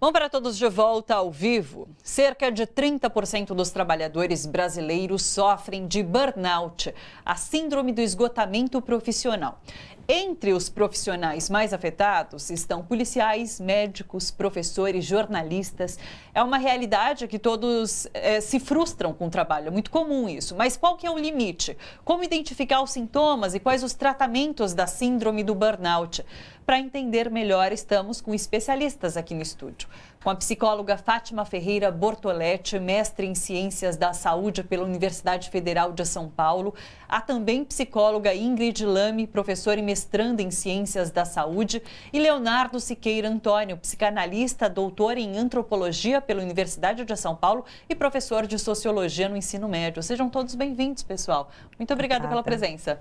Bom, para todos de volta ao vivo, cerca de 30% dos trabalhadores brasileiros sofrem de burnout, a síndrome do esgotamento profissional. Entre os profissionais mais afetados estão policiais, médicos, professores, jornalistas. É uma realidade que todos se frustram com o trabalho, é muito comum isso. Mas qual que é o limite? Como identificar os sintomas e quais os tratamentos da síndrome do burnout? Para entender melhor, estamos com especialistas aqui no estúdio. Com a psicóloga Fátima Ferreira Bortoletti, mestre em Ciências da Saúde pela Universidade Federal de São Paulo. Há também psicóloga Ingrid Lame, professora e mestranda em Ciências da Saúde. E Leonardo Siqueira Antônio, psicanalista, doutor em Antropologia pela Universidade de São Paulo e professor de Sociologia no ensino médio. Sejam todos bem-vindos, pessoal. Muito obrigada pela presença.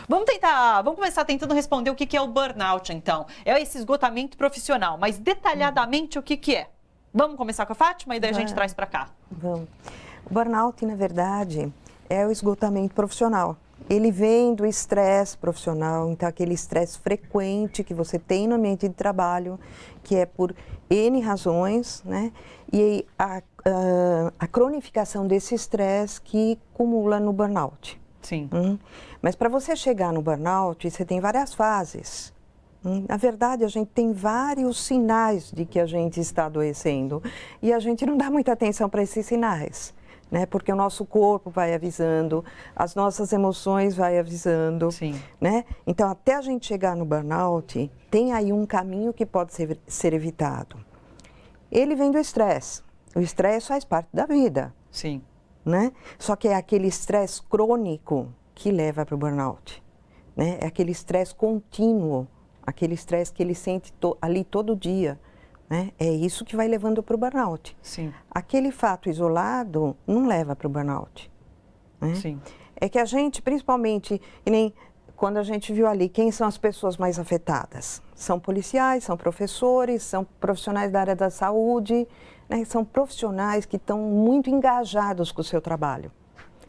Vamos começar tentando responder o que é o burnout, então. É esse esgotamento profissional, mas detalhadamente o que é? Vamos começar com a Fátima e daí a gente traz para cá. Vamos. O burnout, na verdade, é o esgotamento profissional. Ele vem do estresse profissional, então aquele estresse frequente que você tem no ambiente de trabalho, que é por N razões, né? E a cronificação desse estresse que acumula no burnout. Sim. Mas para você chegar no burnout, você tem várias fases. Na verdade, a gente tem vários sinais de que a gente está adoecendo e a gente não dá muita atenção para esses sinais, né? Porque o nosso corpo vai avisando, as nossas emoções vai avisando, Sim. né? Então, até a gente chegar no burnout, tem aí um caminho que pode ser evitado. Ele vem do estresse. O estresse faz parte da vida. Sim. Né? Só que é aquele estresse crônico que leva para o burnout, né? É aquele estresse contínuo, aquele estresse que ele sente ali todo dia, né? É isso que vai levando para o burnout. Sim. Aquele fato isolado não leva para o burnout, né? Sim. É que a gente, principalmente, e nem quando a gente viu ali, quem são as pessoas mais afetadas? São policiais, são professores, são profissionais da área da saúde, né? São profissionais que estão muito engajados com o seu trabalho,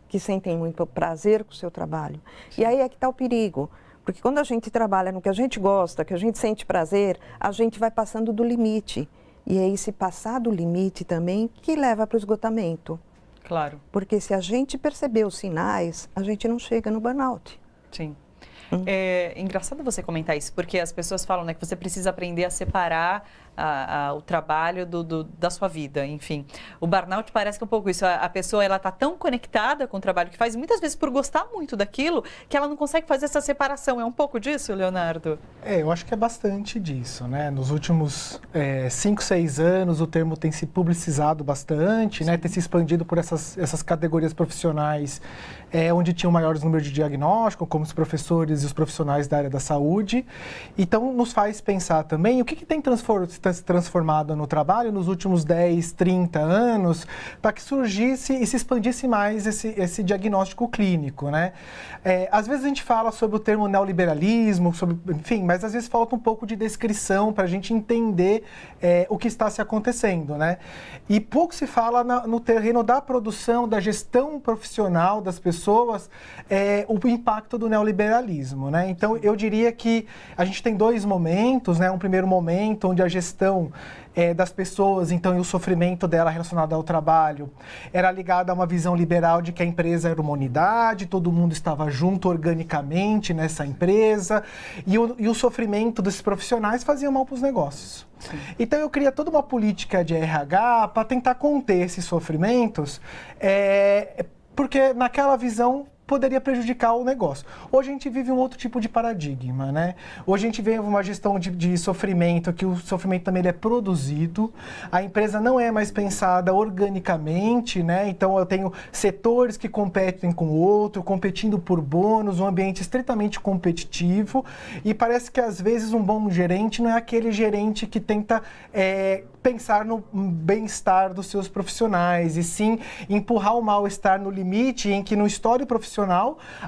que sentem muito prazer com o seu trabalho. E aí é que está o perigo, porque quando a gente trabalha no que a gente gosta, que a gente sente prazer, a gente vai passando do limite. E é esse passar do limite também que leva para o esgotamento. Claro. Porque se a gente perceber os sinais, a gente não chega no burnout. Sim. É engraçado você comentar isso, porque as pessoas falam, né, que você precisa aprender a separar o trabalho da sua vida, enfim. O burnout parece que é um pouco isso, a pessoa ela está tão conectada com o trabalho que faz, muitas vezes por gostar muito daquilo, que ela não consegue fazer essa separação. É um pouco disso, Leonardo? Eu acho que é bastante disso, né? Nos últimos 5, 6 anos, o termo tem se publicizado bastante, né? Tem se expandido por essas categorias profissionais, onde tinham maiores números de diagnóstico, como os professores e os profissionais da área da saúde. Então, nos faz pensar também o que tem se transformado no trabalho nos últimos 10, 30 anos para que surgisse e se expandisse mais esse diagnóstico clínico, né? Às vezes a gente fala sobre o termo neoliberalismo, enfim, mas às vezes falta um pouco de descrição para a gente entender o que está se acontecendo, né? E pouco se fala no terreno da produção, da gestão profissional das pessoas, o impacto do neoliberalismo, né? Então, eu diria que a gente tem 2 momentos, né? Um primeiro momento onde a gestão das pessoas, então, e o sofrimento dela relacionado ao trabalho, era ligado a uma visão liberal de que a empresa era uma unidade, todo mundo estava junto organicamente nessa empresa, e o sofrimento desses profissionais fazia mal para os negócios. Sim. Então, eu queria toda uma política de RH para tentar conter esses sofrimentos, porque naquela visão poderia prejudicar o negócio. Hoje a gente vive um outro tipo de paradigma, né? Hoje a gente vê uma gestão de sofrimento, que o sofrimento também ele é produzido, a empresa não é mais pensada organicamente, né? Então eu tenho setores que competem com o outro, competindo por bônus, um ambiente estritamente competitivo, e parece que às vezes um bom gerente não é aquele gerente que tenta pensar no bem-estar dos seus profissionais, e sim empurrar o mal-estar no limite em que no histórico profissional,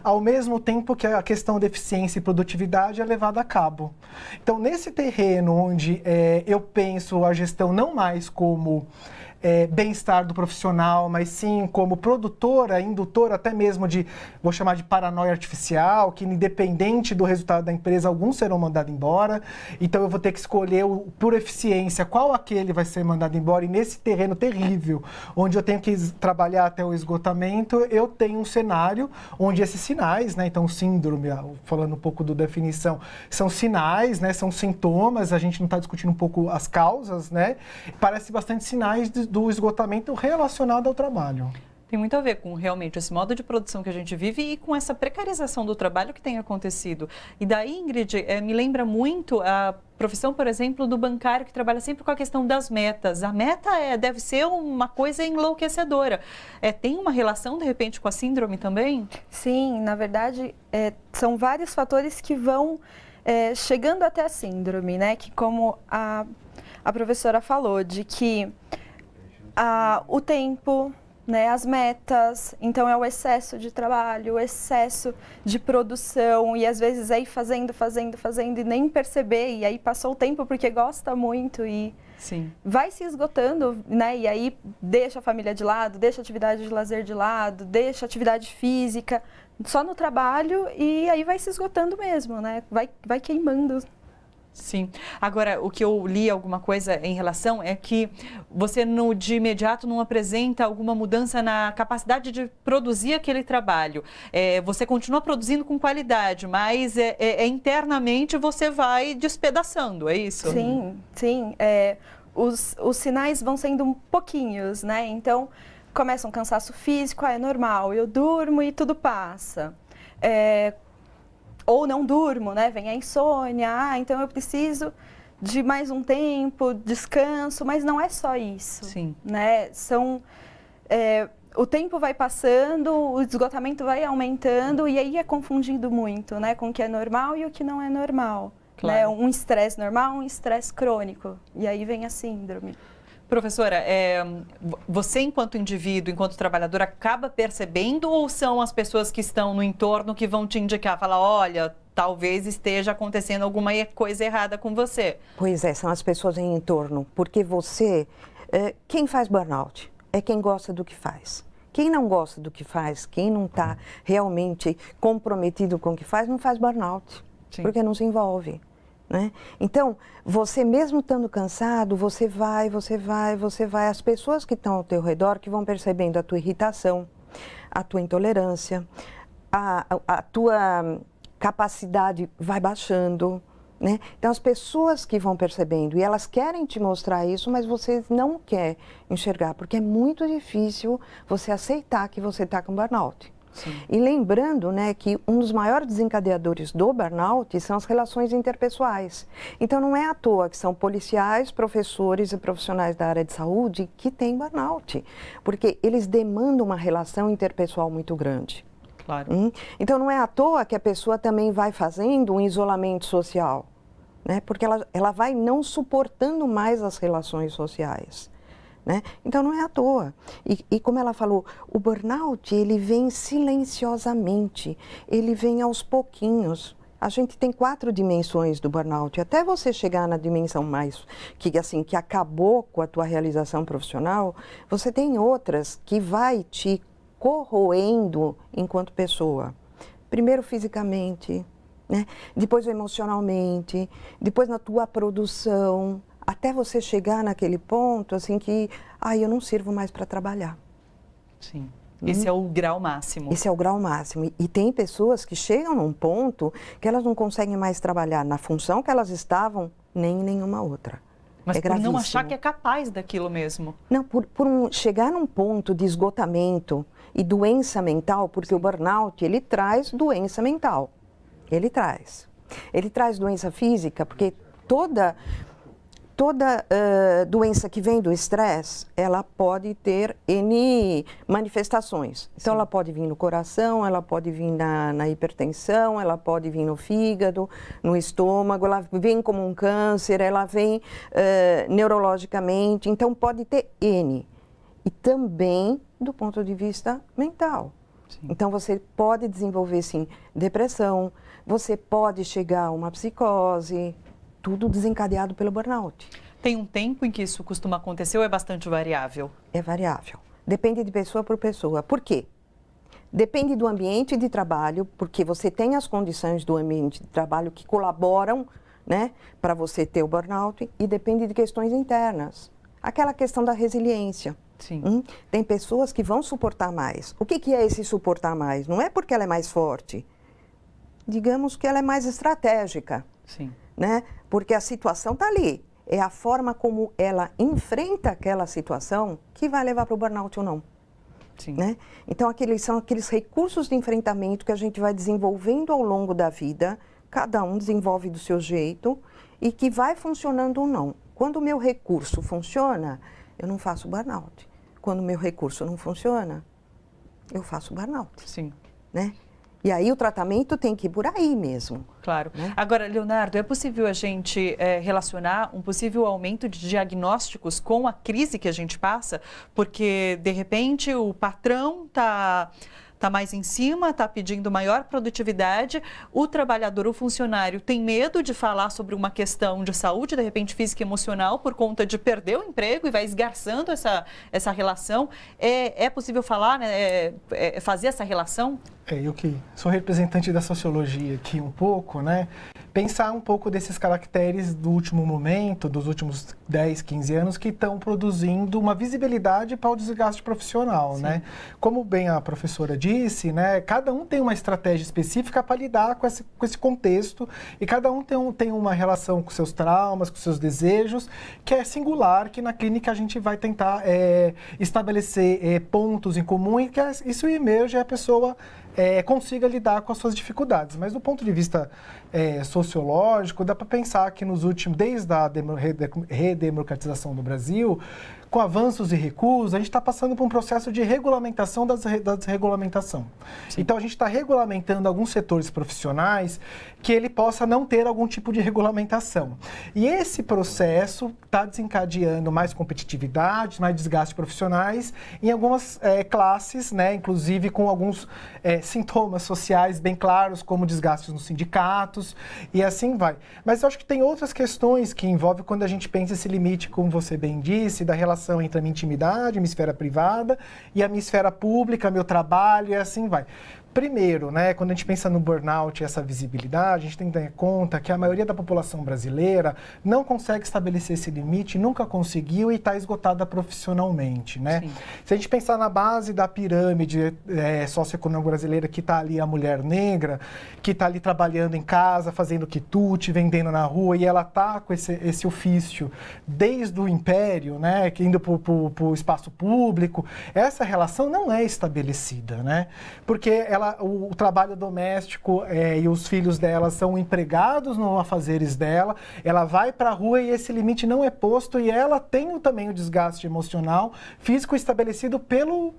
ao mesmo tempo que a questão de eficiência e produtividade é levada a cabo. Então, nesse terreno onde eu penso a gestão não mais como bem-estar do profissional, mas sim como produtora, indutora até mesmo de, vou chamar de paranoia artificial, que independente do resultado da empresa, alguns serão mandados embora. Então eu vou ter que escolher por eficiência qual aquele vai ser mandado embora. E nesse terreno terrível, onde eu tenho que trabalhar até o esgotamento, eu tenho um cenário onde esses sinais, né? Então o síndrome, falando um pouco da definição, são sinais, né? São sintomas, a gente não está discutindo um pouco as causas, né? Parece bastante sinais do esgotamento relacionado ao trabalho. Tem muito a ver com realmente esse modo de produção que a gente vive e com essa precarização do trabalho que tem acontecido. E daí, Ingrid, me lembra muito a profissão, por exemplo, do bancário que trabalha sempre com a questão das metas. A meta deve ser uma coisa enlouquecedora. Tem uma relação, de repente, com a síndrome também? Sim, na verdade, são vários fatores que vão chegando até a síndrome, né? Que como a professora falou, de que o tempo, né, as metas, então é o excesso de trabalho, o excesso de produção e às vezes aí fazendo e nem perceber e aí passou o tempo porque gosta muito e Sim. vai se esgotando, né, e aí deixa a família de lado, deixa a atividade de lazer de lado, deixa a atividade física só no trabalho e aí vai se esgotando mesmo, né, vai queimando. Sim. Agora, o que eu li alguma coisa em relação é que você de imediato não apresenta alguma mudança na capacidade de produzir aquele trabalho. Você continua produzindo com qualidade, mas internamente você vai despedaçando, é isso? Sim, sim. Os sinais vão sendo pouquinhos, né? Então, começa um cansaço físico, é normal, eu durmo e tudo passa. Ou não durmo, né? Vem a insônia, então eu preciso de mais um tempo, descanso, mas não é só isso. Sim. Né? O tempo vai passando, o esgotamento vai aumentando e aí é confundindo muito, né? Com o que é normal e o que não é normal. Claro. Né? Um estresse normal, um estresse crônico. E aí vem a síndrome. Professora, você enquanto indivíduo, enquanto trabalhador, acaba percebendo ou são as pessoas que estão no entorno que vão te indicar, falar, olha, talvez esteja acontecendo alguma coisa errada com você? Pois é, são as pessoas em entorno, porque quem faz burnout é quem gosta do que faz. Quem não gosta do que faz, quem não está realmente comprometido com o que faz, não faz burnout, Sim. porque não se envolve. Né? Então, você mesmo estando cansado, você vai. As pessoas que estão ao teu redor que vão percebendo a tua irritação, a tua intolerância, a tua capacidade vai baixando. Né? Então, as pessoas que vão percebendo, e elas querem te mostrar isso, mas você não quer enxergar, porque é muito difícil você aceitar que você está com burnout. Sim. E lembrando, né, que um dos maiores desencadeadores do burnout são as relações interpessoais. Então, não é à toa que são policiais, professores e profissionais da área de saúde que têm burnout, porque eles demandam uma relação interpessoal muito grande. Claro. Então, não é à toa que a pessoa também vai fazendo um isolamento social, né, porque ela vai não suportando mais as relações sociais. Né? Então, não é à toa. E como ela falou, o burnout, ele vem silenciosamente, ele vem aos pouquinhos. A gente tem 4 dimensões do burnout. Até você chegar na dimensão mais, que acabou com a tua realização profissional, você tem outras que vai te corroendo enquanto pessoa. Primeiro fisicamente, né? Depois emocionalmente, depois na tua produção, até você chegar naquele ponto, assim, que, eu não sirvo mais para trabalhar. Sim. Esse é o grau máximo. Esse é o grau máximo. E tem pessoas que chegam num ponto que elas não conseguem mais trabalhar na função que elas estavam, nem em nenhuma outra. Mas por não achar gravíssimo. que é capaz daquilo mesmo. Não, chegar num ponto de esgotamento e doença mental, porque o burnout, ele traz doença mental. Ele traz. Ele traz doença física, porque toda doença que vem do estresse, ela pode ter N manifestações. Então, ela pode vir no coração, ela pode vir na hipertensão, ela pode vir no fígado, no estômago, ela vem como um câncer, ela vem neurologicamente, então pode ter N. E também do ponto de vista mental. Sim. Então, você pode desenvolver, sim, depressão, você pode chegar a uma psicose, tudo desencadeado pelo burnout. Tem um tempo em que isso costuma acontecer ou é bastante variável? É variável. Depende de pessoa por pessoa. Por quê? Depende do ambiente de trabalho, porque você tem as condições do ambiente de trabalho que colaboram, né, para você ter o burnout, e depende de questões internas. Aquela questão da resiliência. Sim. Tem pessoas que vão suportar mais. O que é esse suportar mais? Não é porque ela é mais forte. Digamos que ela é mais estratégica. Sim. Né? Porque a situação está ali. É a forma como ela enfrenta aquela situação que vai levar para o burnout ou não. Sim. Né? Então, são aqueles recursos de enfrentamento que a gente vai desenvolvendo ao longo da vida, cada um desenvolve do seu jeito, e que vai funcionando ou não. Quando o meu recurso funciona, eu não faço burnout. Quando o meu recurso não funciona, eu faço burnout. Sim. Né? E aí o tratamento tem que ir por aí mesmo. Claro. Né? Agora, Leonardo, é possível a gente relacionar um possível aumento de diagnósticos com a crise que a gente passa? Porque, de repente, o patrão está mais em cima, está pedindo maior produtividade, o trabalhador, o funcionário, tem medo de falar sobre uma questão de saúde, de repente física e emocional, por conta de perder o emprego e vai esgarçando essa relação. É possível falar, né, fazer essa relação? Eu que sou representante da sociologia aqui um pouco, né? Pensar um pouco desses caracteres do último momento, dos últimos 10, 15 anos, que estão produzindo uma visibilidade para o desgaste profissional, né? Como bem a professora disse, né? Cada um tem uma estratégia específica para lidar com esse contexto e cada um tem uma relação com seus traumas, com seus desejos, que é singular, que na clínica a gente vai tentar estabelecer pontos em comum e que isso emerge e a pessoa consiga lidar com as suas dificuldades. Mas do ponto de vista sociológico, dá para pensar que desde a redemocratização do Brasil, com avanços e recuos, a gente está passando por um processo de regulamentação da desregulamentação. Sim. Então, a gente está regulamentando alguns setores profissionais que ele possa não ter algum tipo de regulamentação. E esse processo está desencadeando mais competitividade, mais desgastes profissionais em algumas classes, né, inclusive com alguns sintomas sociais bem claros, como desgastes nos sindicatos, e assim vai. Mas eu acho que tem outras questões que envolvem quando a gente pensa esse limite, como você bem disse, da relação entre a minha intimidade, a minha esfera privada e a minha esfera pública, meu trabalho, e assim vai. Primeiro, né, quando a gente pensa no burnout e essa visibilidade, a gente tem que ter em conta que a maioria da população brasileira não consegue estabelecer esse limite, nunca conseguiu e está esgotada profissionalmente, né? Sim. Se a gente pensar na base da pirâmide socioeconômica brasileira, que está ali a mulher negra, que está ali trabalhando em casa, fazendo quitute, vendendo na rua, e ela está com esse ofício desde o império, né, que indo para o espaço público, essa relação não é estabelecida, né? Porque o trabalho doméstico e os filhos dela são empregados nos afazeres dela, ela vai para a rua e esse limite não é posto e ela tem também o desgaste emocional, físico estabelecido pelo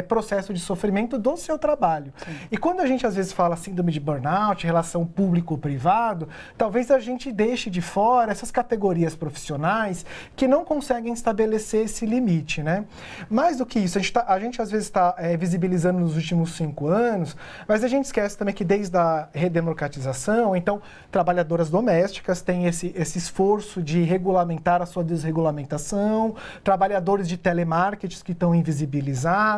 processo de sofrimento do seu trabalho. Sim. E quando a gente às vezes fala síndrome de burnout, relação público-privado, talvez a gente deixe de fora essas categorias profissionais que não conseguem estabelecer esse limite, né? Mais do que isso, a gente às vezes está visibilizando nos últimos 5 anos, mas a gente esquece também que desde a redemocratização, então, trabalhadoras domésticas têm esse esforço de regulamentar a sua desregulamentação, trabalhadores de telemarketing que estão invisibilizados,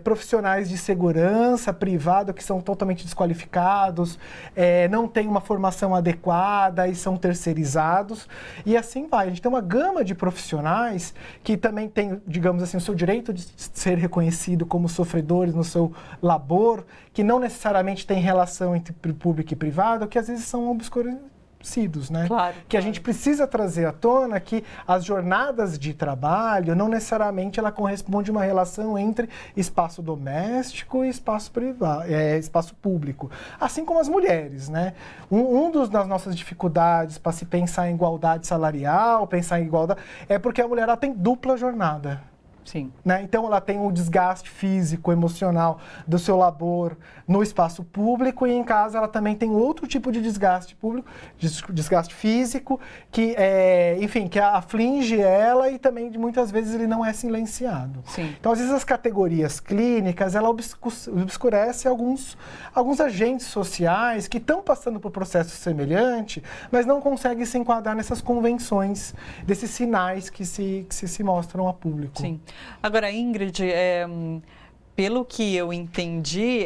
profissionais de segurança privado que são totalmente desqualificados, não têm uma formação adequada e são terceirizados, e assim vai. A gente tem uma gama de profissionais que também tem, digamos assim, o seu direito de ser reconhecido como sofredores no seu labor, que não necessariamente tem relação entre público e privado, que às vezes são obscurecidos, né? Claro, que a gente precisa trazer à tona que as jornadas de trabalho não necessariamente ela corresponde a uma relação entre espaço doméstico e espaço privado, espaço público, assim como as mulheres, né? Das nossas dificuldades para se pensar em igualdade salarial, pensar em igualdade, é porque a mulher ela tem dupla jornada. Sim. Né? Então, ela tem o desgaste físico, emocional do seu labor no espaço público e em casa ela também tem outro tipo de desgaste público, desgaste físico, que, enfim, que aflige ela e também muitas vezes ele não é silenciado. Sim. Então, às vezes as categorias clínicas, ela obscurece alguns agentes sociais que estão passando por processo semelhante, mas não conseguem se enquadrar nessas convenções, desses sinais que se mostram a público. Sim. Agora, Ingrid, pelo que eu entendi,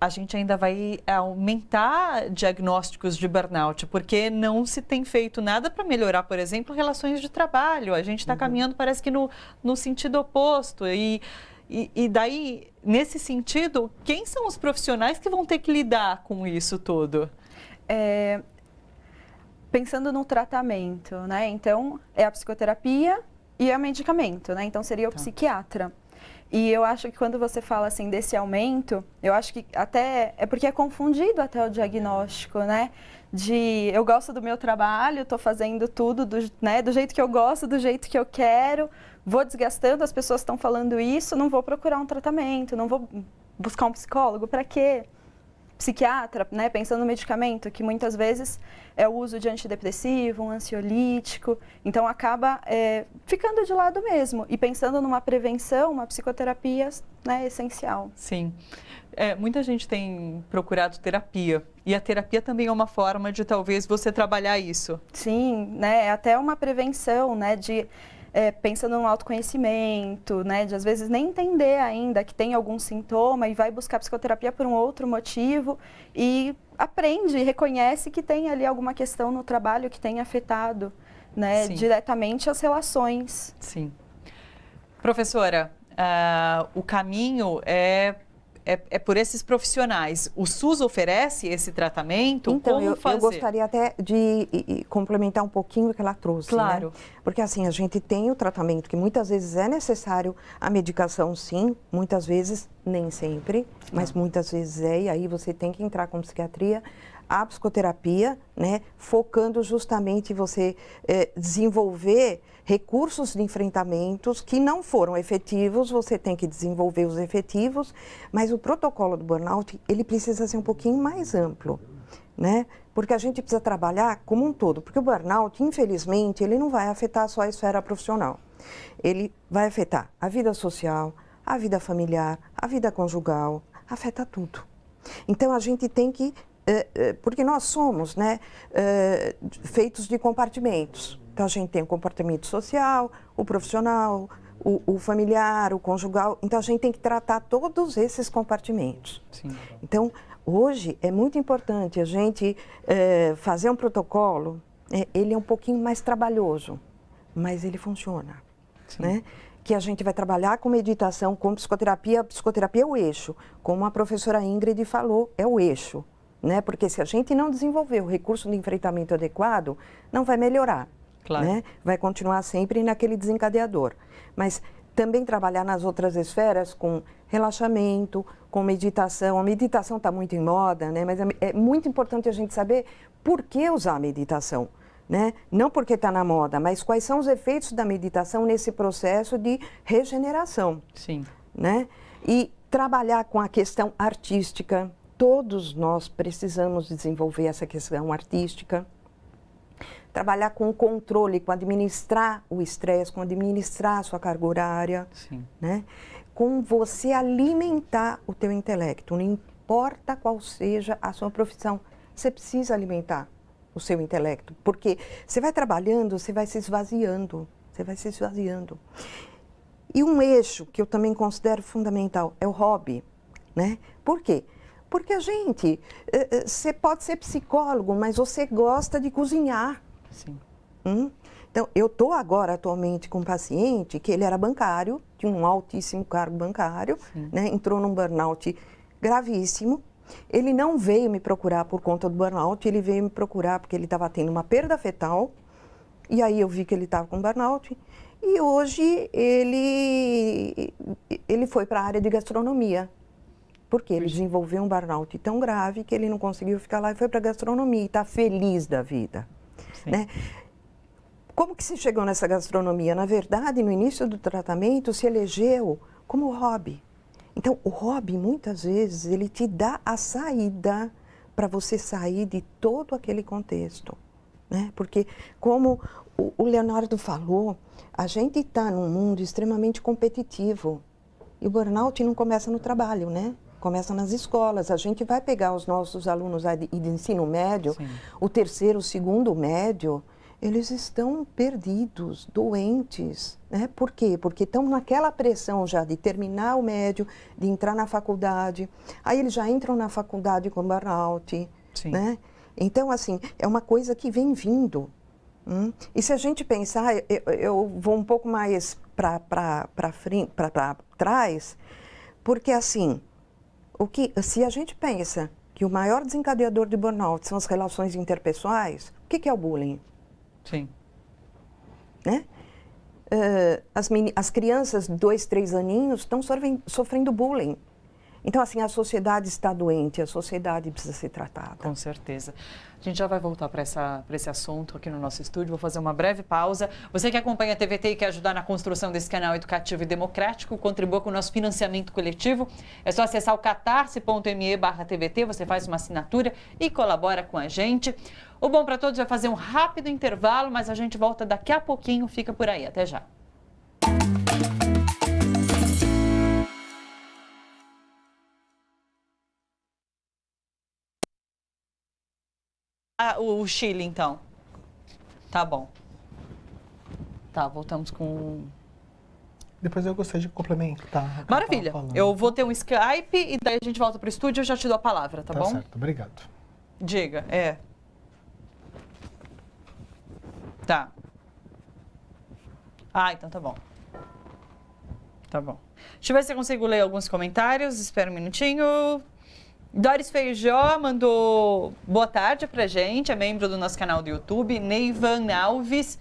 a gente ainda vai aumentar diagnósticos de burnout, porque não se tem feito nada para melhorar, por exemplo, relações de trabalho. A gente está caminhando, parece que no sentido oposto. E daí, nesse sentido, quem são os profissionais que vão ter que lidar com isso tudo? Pensando no tratamento, né? Então, é a psicoterapia e é o medicamento, né? Então, seria o psiquiatra. E eu acho que quando você fala assim desse aumento, eu acho que até é porque é confundido até o diagnóstico, né? Eu gosto do meu trabalho, estou fazendo tudo do jeito que eu gosto, do jeito que eu quero, vou desgastando, as pessoas estão falando isso, não vou procurar um tratamento, não vou buscar um psicólogo, para quê? Psiquiatra, né, pensando no medicamento, que muitas vezes é o uso de antidepressivo, um ansiolítico, então acaba ficando de lado mesmo. E pensando numa prevenção, uma psicoterapia, né, essencial. Sim. Muita gente tem procurado terapia, e a terapia também é uma forma de talvez você trabalhar isso. Sim, né, é até uma prevenção, né, pensando no autoconhecimento, né, de às vezes nem entender ainda que tem algum sintoma e vai buscar psicoterapia por um outro motivo e aprende e reconhece que tem ali alguma questão no trabalho que tem afetado, né, diretamente as relações. Sim. Professora, o caminho é por esses profissionais. O SUS oferece esse tratamento? Então, Como fazer? Eu gostaria até de complementar um pouquinho o que ela trouxe. Claro. Né? Porque assim, a gente tem o tratamento que muitas vezes é necessário, a medicação sim, muitas vezes, nem sempre, mas muitas vezes e aí você tem que entrar com psiquiatria. A psicoterapia, né, focando justamente em você desenvolver recursos de enfrentamentos que não foram efetivos, você tem que desenvolver os efetivos, mas o protocolo do burnout, ele precisa ser um pouquinho mais amplo, né? Porque a gente precisa trabalhar como um todo, porque o burnout, infelizmente, ele não vai afetar só a esfera profissional. Ele vai afetar a vida social, a vida familiar, a vida conjugal, afeta tudo. Então, a gente tem que porque nós somos, né, feitos de compartimentos. Então, a gente tem o comportamento social, o profissional, o familiar, o conjugal. Então, a gente tem que tratar todos esses compartimentos. Sim. Então, hoje é muito importante a gente fazer um protocolo. Ele é um pouquinho mais trabalhoso, mas ele funciona. Né? Que a gente vai trabalhar com meditação, com psicoterapia. A psicoterapia é o eixo. Como a professora Ingrid falou, é o eixo. Né? Porque se a gente não desenvolver o recurso de enfrentamento adequado, não vai melhorar. Claro. Né? Vai continuar sempre naquele desencadeador. Mas também trabalhar nas outras esferas com relaxamento, com meditação. A meditação está muito em moda, né? Mas é muito importante a gente saber por que usar a meditação. Né? Não porque está na moda, mas quais são os efeitos da meditação nesse processo de regeneração. Sim. Né? E trabalhar com a questão artística. Todos nós precisamos desenvolver essa questão artística, trabalhar com o controle, com administrar o estresse, com administrar a sua carga horária, né? Com você alimentar o teu intelecto, não importa qual seja a sua profissão, você precisa alimentar o seu intelecto, porque você vai trabalhando, você vai se esvaziando, E um eixo que eu também considero fundamental é o hobby, né? Por quê? Porque a gente, você pode ser psicólogo, mas você gosta de cozinhar. Sim. Então, eu estou agora atualmente com um paciente que ele era bancário, tinha um altíssimo cargo bancário, né, entrou num burnout gravíssimo. Ele não veio me procurar por conta do burnout, ele veio me procurar porque ele estava tendo uma perda fetal. E aí eu vi que ele estava com burnout. E hoje ele foi para a área de gastronomia. Porque ele desenvolveu um burnout tão grave que ele não conseguiu ficar lá e foi para a gastronomia e está feliz da vida. Né? como que se chegou nessa gastronomia? Na verdade, no início do tratamento, se elegeu como hobby. Então, o hobby, muitas vezes, ele te dá a saída para você sair de todo aquele contexto, né? Porque, como o Leonardo falou, a gente está num mundo extremamente competitivo. E o burnout não começa no trabalho, né? Começa nas escolas. A gente vai pegar os nossos alunos de ensino médio, sim, o terceiro, o segundo médio, eles estão perdidos, doentes, né? Por quê? Porque estão naquela pressão já de terminar o médio, de entrar na faculdade. Aí eles já entram na faculdade com burnout, sim, né? Então, assim, é uma coisa que vem vindo. E se a gente pensar, eu vou um pouco mais para trás, porque, assim, se a gente pensa que o maior desencadeador de burnout são as relações interpessoais, o que é o bullying? Sim. Né? As crianças de 2, 3 aninhos estão sofrendo bullying. Então, assim, a sociedade está doente, a sociedade precisa ser tratada. Com certeza. A gente já vai voltar para esse assunto aqui no nosso estúdio. Vou fazer uma breve pausa. Você que acompanha a TVT e quer ajudar na construção desse canal educativo e democrático, contribua com o nosso financiamento coletivo. É só acessar o catarse.me/TVT, você faz uma assinatura e colabora com a gente. O Bom para Todos vai fazer um rápido intervalo, mas a gente volta daqui a pouquinho. Fica por aí. Até já. O Chile, então. Tá bom. Tá, voltamos com... Depois eu gostaria de complementar. Maravilha. Eu vou ter um Skype e daí a gente volta para o estúdio e eu já te dou a palavra, tá bom? Tá certo, obrigado. Diga, Tá. Então tá bom. Tá bom. Deixa eu ver se eu consigo ler alguns comentários. Espera um minutinho. Doris Feijó mandou boa tarde pra gente, é membro do nosso canal do YouTube. Neivan Alves,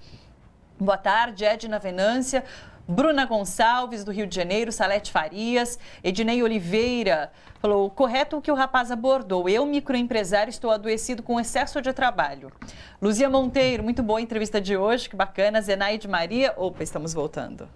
boa tarde. Edna Venância, Bruna Gonçalves, do Rio de Janeiro, Salete Farias, Ednei Oliveira, falou, correto o que o rapaz abordou. Eu, microempresário, estou adoecido com excesso de trabalho. Luzia Monteiro, muito boa a entrevista de hoje, que bacana. Zenaide Maria, opa, estamos voltando.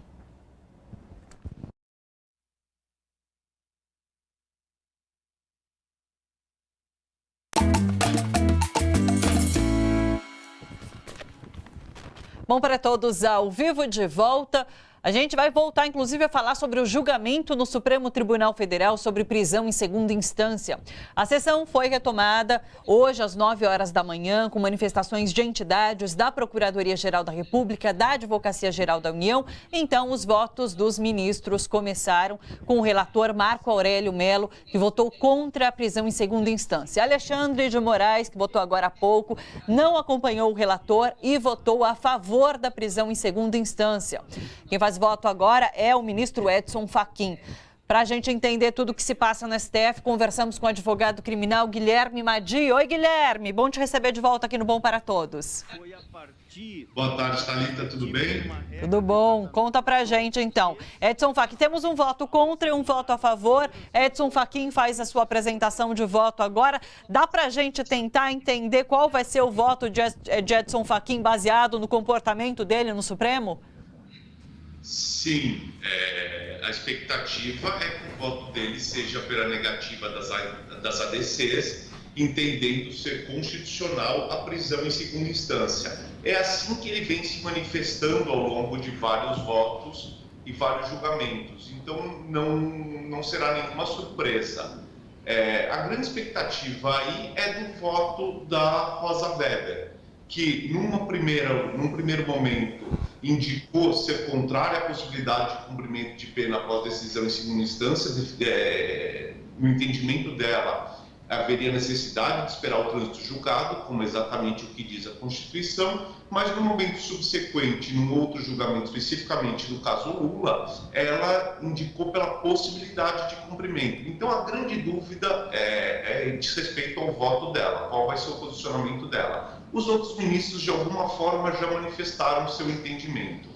Bom para todos, ao vivo de volta. A gente vai voltar, inclusive, a falar sobre o julgamento no Supremo Tribunal Federal sobre prisão em segunda instância. A sessão foi retomada hoje às 9 horas da manhã, com manifestações de entidades da Procuradoria-Geral da República, da Advocacia-Geral da União. Então, os votos dos ministros começaram com o relator Marco Aurélio Mello, que votou contra a prisão em segunda instância. Alexandre de Moraes, que votou agora há pouco, não acompanhou o relator e votou a favor da prisão em segunda instância. Quem faz voto agora é o ministro Edson Fachin. Para a gente entender tudo o que se passa no STF, conversamos com o advogado criminal Guilherme Madi. Oi, Guilherme, bom te receber de volta aqui no Bom para Todos. Boa tarde, Thalita, tudo bem? Tudo bom, conta pra gente então. Edson Fachin, temos um voto contra e um voto a favor. Edson Fachin faz a sua apresentação de voto agora. Dá pra gente tentar entender qual vai ser o voto de Edson Fachin baseado no comportamento dele no Supremo? Sim, a expectativa é que o voto dele seja pela negativa das ADCs, entendendo ser constitucional a prisão em segunda instância. É assim que ele vem se manifestando ao longo de vários votos e vários julgamentos, então não será nenhuma surpresa. A grande expectativa aí é do voto da Rosa Weber, que num primeiro momento indicou ser contrária à possibilidade de cumprimento de pena após decisão em segunda instância. No entendimento dela, haveria necessidade de esperar o trânsito julgado, como exatamente o que diz a Constituição, mas no momento subsequente, num outro julgamento, especificamente no caso Lula, ela indicou pela possibilidade de cumprimento. Então, a grande dúvida diz respeito ao voto dela, qual vai ser o posicionamento dela. Os outros ministros, de alguma forma, já manifestaram o seu entendimento.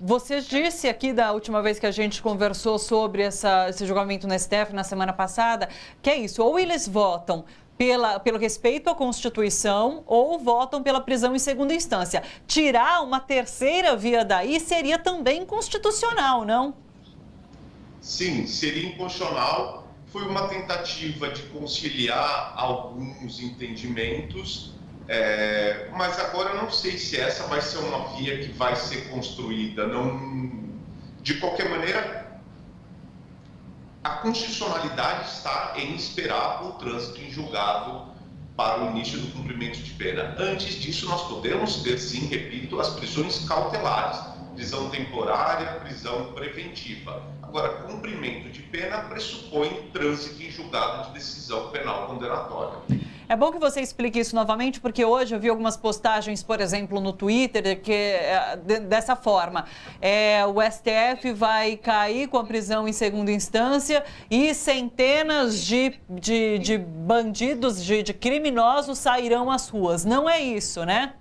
Você disse aqui da última vez que a gente conversou sobre esse julgamento no STF na semana passada, que é isso, ou eles votam pelo respeito à Constituição ou votam pela prisão em segunda instância. Tirar uma terceira via daí seria também inconstitucional, não? Sim, seria inconstitucional. Foi uma tentativa de conciliar alguns entendimentos, mas agora eu não sei se essa vai ser uma via que vai ser construída. De qualquer maneira, a constitucionalidade está em esperar o trânsito em julgado para o início do cumprimento de pena. Antes disso, nós podemos ter, sim, repito, as prisões cautelares, prisão temporária, prisão preventiva. Agora, cumprimento de pena pressupõe trânsito em julgado de decisão penal condenatória. É bom que você explique isso novamente, porque hoje eu vi algumas postagens, por exemplo, no Twitter, dessa forma. O STF vai cair com a prisão em segunda instância e centenas de bandidos, de criminosos sairão às ruas. Não é isso, né?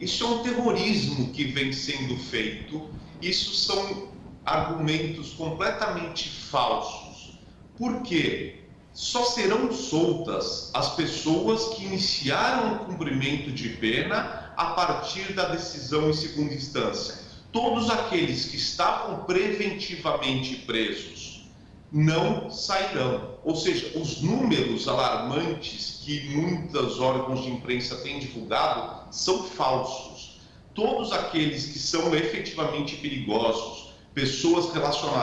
Isso é um terrorismo que vem sendo feito. Isso são argumentos completamente falsos. Por quê? Só serão soltas as pessoas que iniciaram o cumprimento de pena a partir da decisão em segunda instância. Todos aqueles que estavam preventivamente presos não sairão. Ou seja, os números alarmantes que muitos órgãos de imprensa têm divulgado são falsos. Todos aqueles que são efetivamente perigosos, pessoas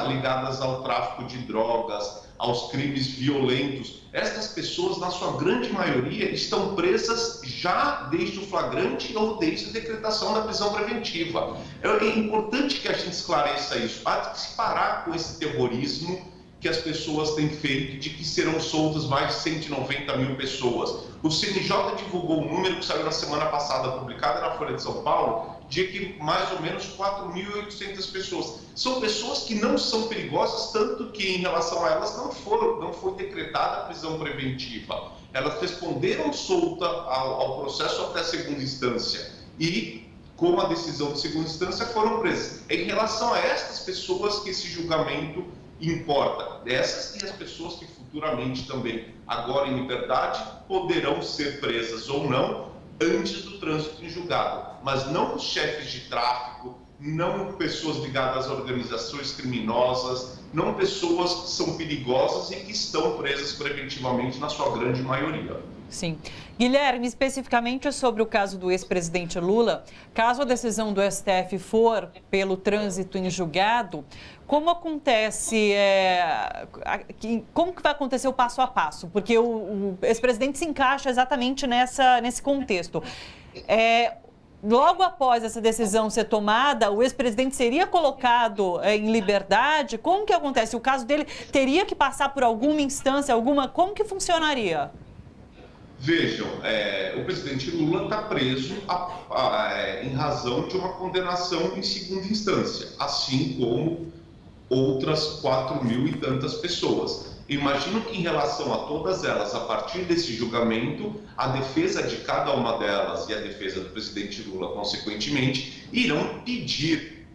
ligadas ao tráfico de drogas, aos crimes violentos, estas pessoas, na sua grande maioria, estão presas já desde o flagrante ou desde a decretação da prisão preventiva. É importante que a gente esclareça isso. Há que se parar com esse terrorismo que as pessoas têm feito de que serão soltas mais de 190 mil pessoas. O CNJ divulgou um número que saiu na semana passada, publicado na Folha de São Paulo, de que mais ou menos 4.800 pessoas. São pessoas que não são perigosas, tanto que em relação a elas não foi decretada a prisão preventiva. Elas responderam solta ao processo até a segunda instância e, com a decisão de segunda instância, foram presas. Em relação a estas pessoas que esse julgamento importa, essas e as pessoas que futuramente também, agora em liberdade, poderão ser presas ou não, antes do trânsito em julgado, mas não os chefes de tráfico, não pessoas ligadas a organizações criminosas, não pessoas que são perigosas e que estão presas preventivamente na sua grande maioria. Sim. Guilherme, especificamente sobre o caso do ex-presidente Lula, caso a decisão do STF for pelo trânsito em julgado, como acontece, como que vai acontecer o passo a passo? Porque o ex-presidente se encaixa exatamente nesse contexto. Logo após essa decisão ser tomada, o ex-presidente seria colocado em liberdade? Como que acontece? O caso dele teria que passar por alguma instância, como que funcionaria? Vejam, o presidente Lula está preso em razão de uma condenação em segunda instância, assim como outras 4.000 e tantas pessoas. Imagino que em relação a todas elas, a partir desse julgamento, a defesa de cada uma delas e a defesa do presidente Lula, consequentemente, irão pedir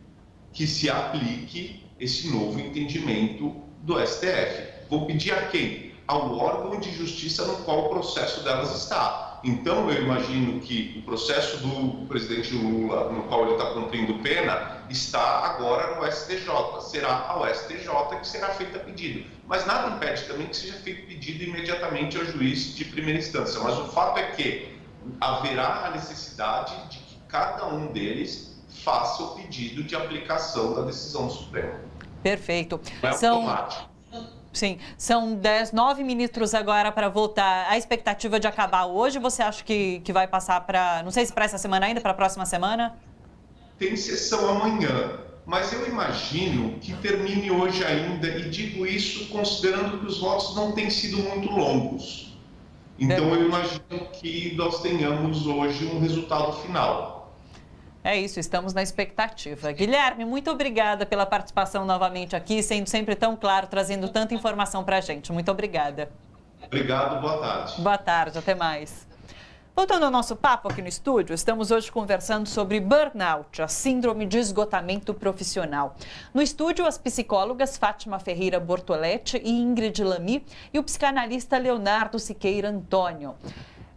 que se aplique esse novo entendimento do STF. Vou pedir a quem? Ao órgão de justiça no qual o processo delas está. Então, eu imagino que o processo do presidente Lula, no qual ele está cumprindo pena, está agora no STJ. Será ao STJ que será feito a pedido. Mas nada impede também que seja feito pedido imediatamente ao juiz de primeira instância. Mas o fato é que haverá a necessidade de que cada um deles faça o pedido de aplicação da decisão do Supremo. Perfeito. Não é automático. Sim, são 9 ministros agora para votar. A expectativa de acabar hoje, você acha que vai passar para, não sei se para essa semana ainda, para a próxima semana? Tem sessão amanhã, mas eu imagino que termine hoje ainda, e digo isso considerando que os votos não têm sido muito longos. Então eu imagino que nós tenhamos hoje um resultado final. É isso, estamos na expectativa. Guilherme, muito obrigada pela participação novamente aqui, sendo sempre tão claro, trazendo tanta informação para a gente. Muito obrigada. Obrigado, boa tarde. Boa tarde, até mais. Voltando ao nosso papo aqui no estúdio, estamos hoje conversando sobre burnout, a síndrome de esgotamento profissional. No estúdio, as psicólogas Fátima Ferreira Bortoletti e Ingrid Lamy e o psicanalista Leonardo Siqueira Antônio.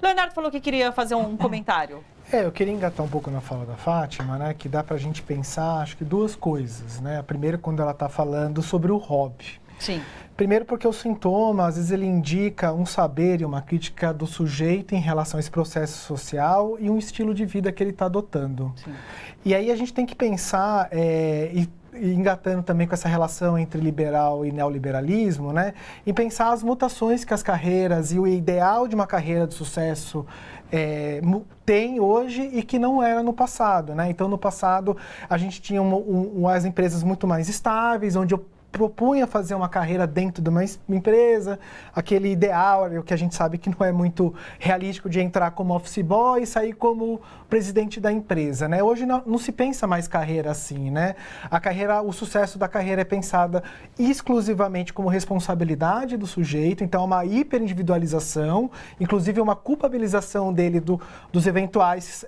Leonardo falou que queria fazer um comentário. Eu queria engatar um pouco na fala da Fátima, né, que dá pra gente pensar, acho que duas coisas, né? A primeira, quando ela está falando sobre o hobby. Sim. Primeiro porque o sintoma, às vezes ele indica um saber e uma crítica do sujeito em relação a esse processo social e um estilo de vida que ele está adotando. Sim. E aí a gente tem que pensar, e engatando também com essa relação entre liberal e neoliberalismo, né, em pensar as mutações que as carreiras e o ideal de uma carreira de sucesso tem hoje e que não era no passado, né? Então, no passado, a gente tinha as empresas muito mais estáveis, onde eu propunha fazer uma carreira dentro de uma empresa, aquele ideal, o que a gente sabe que não é muito realístico, de entrar como office boy e sair como presidente da empresa, né? Hoje não se pensa mais carreira assim, né? O sucesso da carreira é pensada exclusivamente como responsabilidade do sujeito, então é uma hiperindividualização, inclusive uma culpabilização dele dos eventuais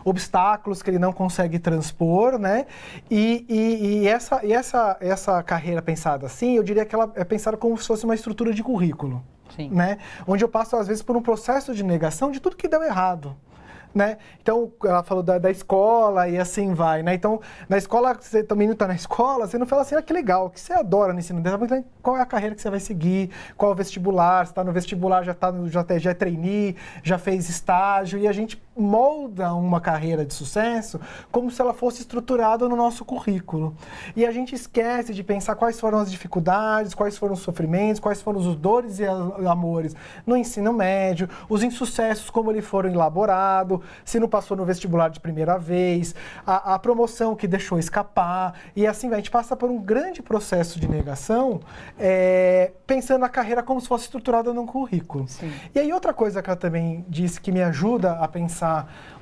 obstáculos que ele não consegue transpor, né? E essa carreira pensada assim, eu diria que ela é pensada como se fosse uma estrutura de currículo. Sim. Né? Onde eu passo, às vezes, por um processo de negação de tudo que deu errado. Né? Então, ela falou da escola e assim vai, né? Então, na escola, você também não está na escola, você não fala assim, que legal, o que você adora no ensino? Qual é a carreira que você vai seguir? Qual é o vestibular? Você está no vestibular, já é trainee, já fez estágio, e a gente molda uma carreira de sucesso como se ela fosse estruturada no nosso currículo. E a gente esquece de pensar quais foram as dificuldades, quais foram os sofrimentos, quais foram os dores e amores no ensino médio, os insucessos, como eles foram elaborados, se não passou no vestibular de primeira vez, a promoção que deixou escapar, e assim a gente passa por um grande processo de negação, pensando a carreira como se fosse estruturada num currículo. Sim. E aí outra coisa que ela também disse que me ajuda a pensar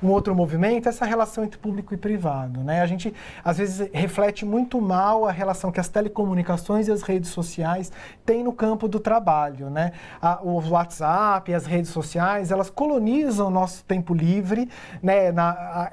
um outro movimento é essa relação entre público e privado, né? A gente, às vezes, reflete muito mal a relação que as telecomunicações e as redes sociais têm no campo do trabalho, né? O WhatsApp, as redes sociais, elas colonizam o nosso tempo livre, né?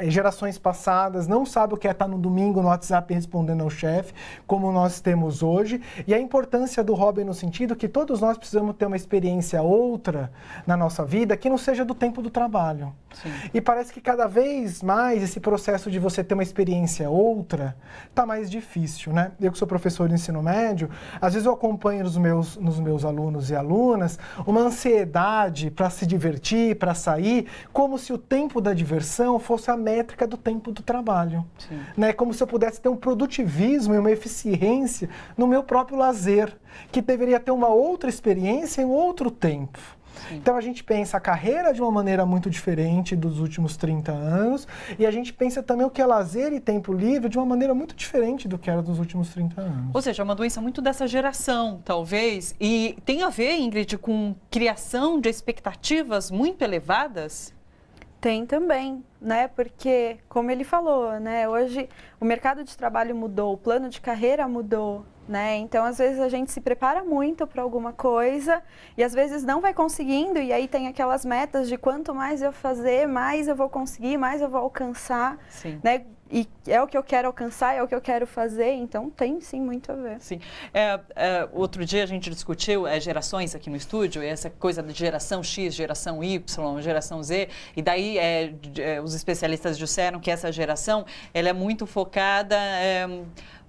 Gerações passadas não sabem o que é estar no domingo no WhatsApp respondendo ao chefe, como nós temos hoje, e a importância do hobby no sentido que todos nós precisamos ter uma experiência outra na nossa vida que não seja do tempo do trabalho. Sim. E parece que cada vez mais esse processo de você ter uma experiência outra está mais difícil, né? Eu que sou professor de ensino médio, às vezes eu acompanho nos meus alunos e alunas uma ansiedade para se divertir, para sair, como se o tempo da diversão fosse a métrica do tempo do trabalho. Sim. Né? Como se eu pudesse ter um produtivismo e uma eficiência no meu próprio lazer, que deveria ter uma outra experiência em outro tempo. Sim. Então a gente pensa a carreira de uma maneira muito diferente dos últimos 30 anos e a gente pensa também o que é lazer e tempo livre de uma maneira muito diferente do que era dos últimos 30 anos. Ou seja, é uma doença muito dessa geração, talvez, e tem a ver, Ingrid, com criação de expectativas muito elevadas? Tem também, né? Porque, como ele falou, né? Hoje o mercado de trabalho mudou, o plano de carreira mudou, né? Então, às vezes, a gente se prepara muito para alguma coisa e, às vezes, não vai conseguindo. E aí tem aquelas metas de quanto mais eu fazer, mais eu vou conseguir, mais eu vou alcançar, Sim. né? E é o que eu quero alcançar, é o que eu quero fazer, então tem sim muito a ver. Sim. Outro dia a gente discutiu gerações aqui no estúdio, essa coisa de geração X, geração Y, geração Z, e daí os especialistas disseram que essa geração ela é muito focada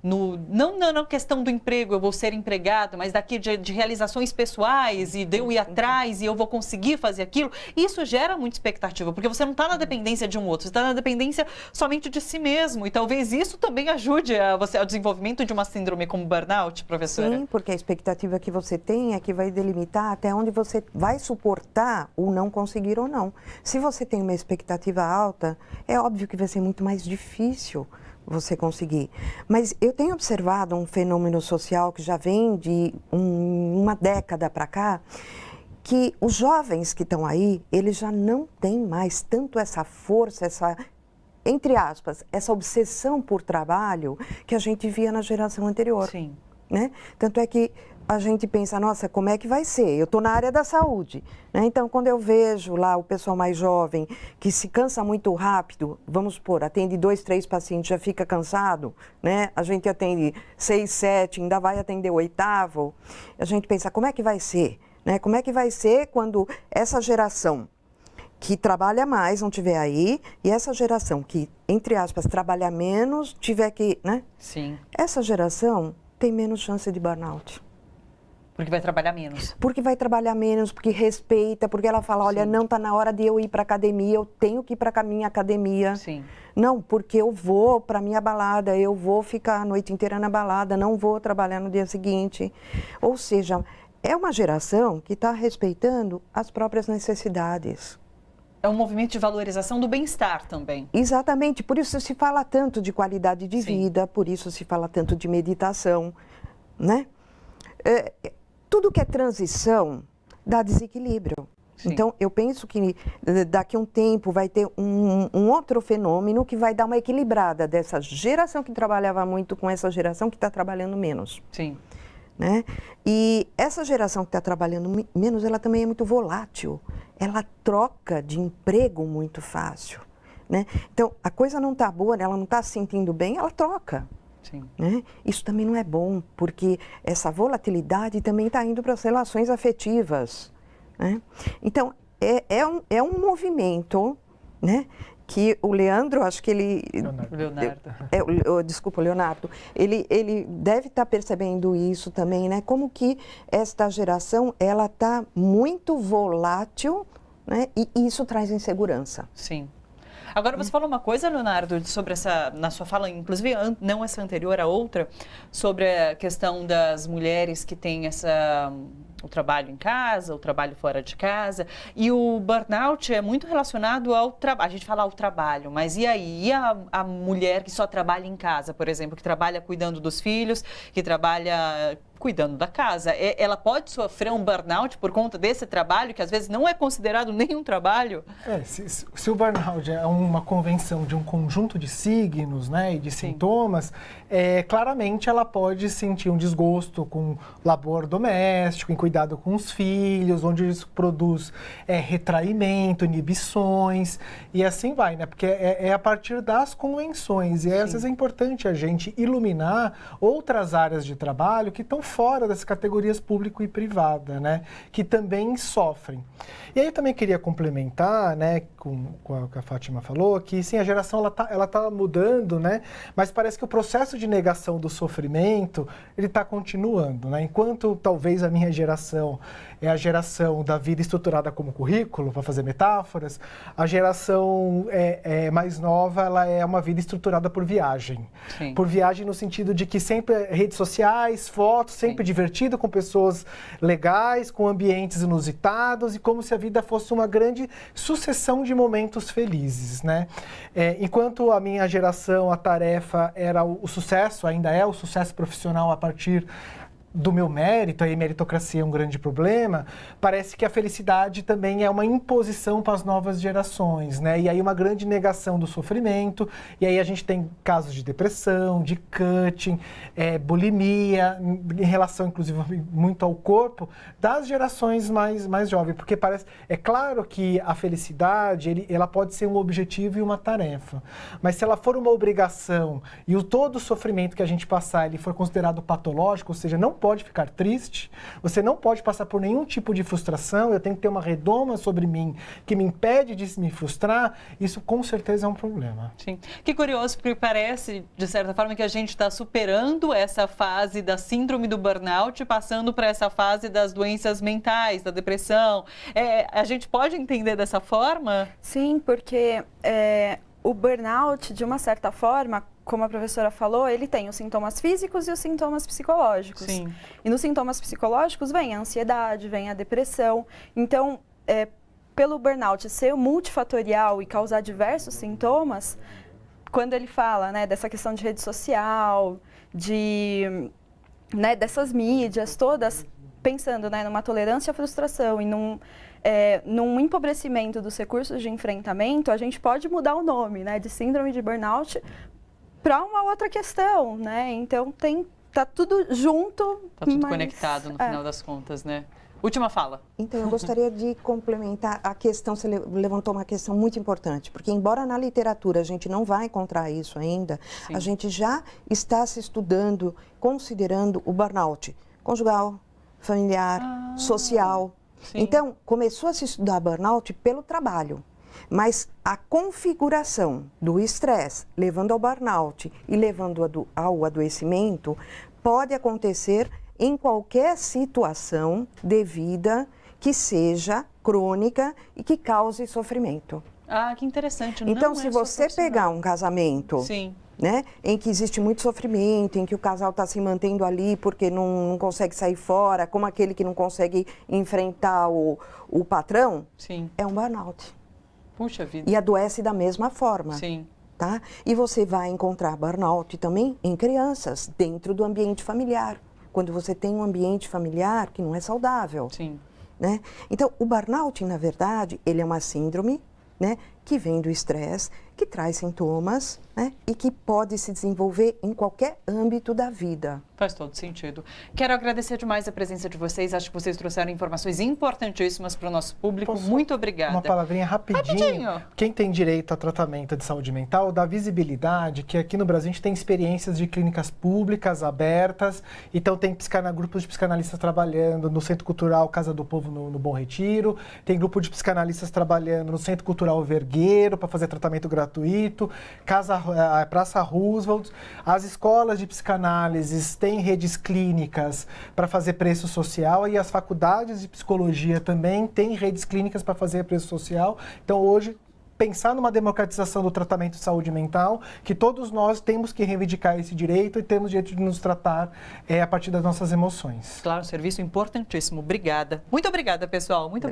não na questão do emprego, eu vou ser empregado, mas daqui de realizações pessoais e de eu ir atrás e eu vou conseguir fazer aquilo. Isso gera muita expectativa, porque você não está na dependência de um outro, você está na dependência somente de si mesmo. E talvez isso também ajude ao desenvolvimento de uma síndrome como burnout, professora. Sim, porque a expectativa que você tem é que vai delimitar até onde você vai suportar o não conseguir ou não. Se você tem uma expectativa alta, é óbvio que vai ser muito mais difícil você conseguir. Mas eu tenho observado um fenômeno social que já vem de uma década para cá, que os jovens que estão aí, eles já não têm mais tanto essa força, essa, entre aspas, essa obsessão por trabalho que a gente via na geração anterior. Sim. Né? Tanto é que a gente pensa, nossa, como é que vai ser? Eu estou na área da saúde, né? Então, quando eu vejo lá o pessoal mais jovem que se cansa muito rápido, vamos supor, atende 2, 3 pacientes, já fica cansado, né? A gente atende 6, 7, ainda vai atender o 8º. A gente pensa, como é que vai ser? Né? Como é que vai ser quando essa geração que trabalha mais não tiver aí e essa geração que, entre aspas, trabalha menos, tiver que, né? Sim. Essa geração tem menos chance de burnout. Porque vai trabalhar menos. Porque vai trabalhar menos, porque respeita, porque ela fala, olha, não está na hora de eu ir para academia, eu tenho que ir para a minha academia. Sim. Não, porque eu vou para a minha balada, eu vou ficar a noite inteira na balada, não vou trabalhar no dia seguinte. Ou seja, é uma geração que está respeitando as próprias necessidades. É um movimento de valorização do bem-estar também. Exatamente, por isso se fala tanto de qualidade de vida, por isso se fala tanto de meditação, né? Tudo que é transição dá desequilíbrio. Sim. Então, eu penso que daqui a um tempo vai ter um outro fenômeno que vai dar uma equilibrada dessa geração que trabalhava muito com essa geração que está trabalhando menos. Sim. Né? E essa geração que está trabalhando menos, ela também é muito volátil. Ela troca de emprego muito fácil. Né? Então, a coisa não está boa, ela não está se sentindo bem, ela troca. Sim. Né? Isso também não é bom, porque essa volatilidade também está indo para as relações afetivas. Né? Então, é um movimento, né, que o Leandro, acho que ele... Desculpa, o Leonardo. Ele deve estar percebendo isso também, né? Como que esta geração, ela está muito volátil, né? E isso traz insegurança. Sim. Agora, você falou uma coisa, Leonardo, sobre essa, na sua fala, inclusive não essa anterior, a outra, sobre a questão das mulheres que têm o trabalho em casa, o trabalho fora de casa, e o burnout é muito relacionado ao trabalho. A gente fala ao trabalho, mas e aí? E a mulher que só trabalha em casa, por exemplo, que trabalha cuidando dos filhos, que trabalha cuidando da casa, ela pode sofrer um burnout por conta desse trabalho, que às vezes não é considerado nenhum trabalho? Se o burnout é uma convenção de um conjunto de signos, né, e de sintomas, claramente ela pode sentir um desgosto com labor doméstico, em cuidado com os filhos, onde isso produz retraimento, inibições, e assim vai, né, porque é a partir das convenções, e às vezes é importante a gente iluminar outras áreas de trabalho que estão fora das categorias público e privada, né, que também sofrem. E aí eu também queria complementar, né, com o que a Fátima falou, que sim, a geração ela tá mudando, né, mas parece que o processo de negação do sofrimento, ele está continuando, né, enquanto talvez a minha geração é a geração da vida estruturada como currículo, para fazer metáforas, a geração mais nova, ela é uma vida estruturada por viagem. Sim. Por viagem no sentido de que sempre redes sociais, fotos, sempre divertido, com pessoas legais, com ambientes inusitados e como se a vida fosse uma grande sucessão de momentos felizes, né? Enquanto a minha geração, a tarefa era o sucesso, ainda é o sucesso profissional a partir do meu mérito, aí meritocracia é um grande problema, parece que a felicidade também é uma imposição para as novas gerações, né? E aí uma grande negação do sofrimento, e aí a gente tem casos de depressão, de cutting, bulimia, em relação inclusive muito ao corpo, das gerações mais jovens, porque parece, é claro que a felicidade, ela pode ser um objetivo e uma tarefa, mas se ela for uma obrigação e todo o sofrimento que a gente passar, ele for considerado patológico, ou seja, não pode ficar triste, você não pode passar por nenhum tipo de frustração, eu tenho que ter uma redoma sobre mim que me impede de me frustrar, isso com certeza é um problema. Sim. Que curioso, porque parece, de certa forma, que a gente está superando essa fase da síndrome do burnout, passando para essa fase das doenças mentais, da depressão. A gente pode entender dessa forma? Sim, porque o burnout, de uma certa forma, como a professora falou, ele tem os sintomas físicos e os sintomas psicológicos. Sim. E nos sintomas psicológicos vem a ansiedade, vem a depressão. Então, pelo burnout ser multifatorial e causar diversos sintomas, quando ele fala, né, dessa questão de rede social, dessas mídias todas, pensando, né, numa tolerância à frustração e num empobrecimento dos recursos de enfrentamento, a gente pode mudar o nome, né, de síndrome de burnout para uma outra questão, né? Então, tem tá tudo junto. Tá tudo mas, conectado no final das contas, né? Última fala. Então, eu gostaria de complementar a questão, você levantou uma questão muito importante, porque embora na literatura a gente não vai encontrar isso ainda, Sim. a gente já está se estudando, considerando o burnout conjugal, familiar, social. Sim. Então, começou a se estudar burnout pelo trabalho, mas a configuração do estresse levando ao burnout e levando ao adoecimento pode acontecer em qualquer situação de vida que seja crônica e que cause sofrimento. Ah, que interessante. Então, Não se é só você pegar um casamento, Sim. né, em que existe muito sofrimento, em que o casal está se mantendo ali porque não consegue sair fora, como aquele que não consegue enfrentar o patrão, Sim. é um burnout. Puxa vida. E adoece da mesma forma. Sim. Tá? E você vai encontrar burnout também em crianças, dentro do ambiente familiar. Quando você tem um ambiente familiar que não é saudável. Sim. Né? Então, o burnout, na verdade, ele é uma síndrome, né, que vem do estresse, que traz sintomas, né, e que pode se desenvolver em qualquer âmbito da vida. Faz todo sentido. Quero agradecer demais a presença de vocês. Acho que vocês trouxeram informações importantíssimas para o nosso público. Muito obrigada. Uma palavrinha rapidinho. Quem tem direito a tratamento de saúde mental dá visibilidade que aqui no Brasil a gente tem experiências de clínicas públicas abertas. Então tem grupos de psicanalistas trabalhando no Centro Cultural Casa do Povo no Bom Retiro. Tem grupo de psicanalistas trabalhando no Centro Cultural Vergueiro para fazer tratamento gratuito. Praça Roosevelt. As escolas de psicanálise têm redes clínicas para fazer preço social e as faculdades de psicologia também têm redes clínicas para fazer preço social. Então, hoje, pensar numa democratização do tratamento de saúde mental, que todos nós temos que reivindicar esse direito e temos o direito de nos tratar a partir das nossas emoções. Claro, um serviço importantíssimo. Obrigada. Muito obrigada, pessoal. Muito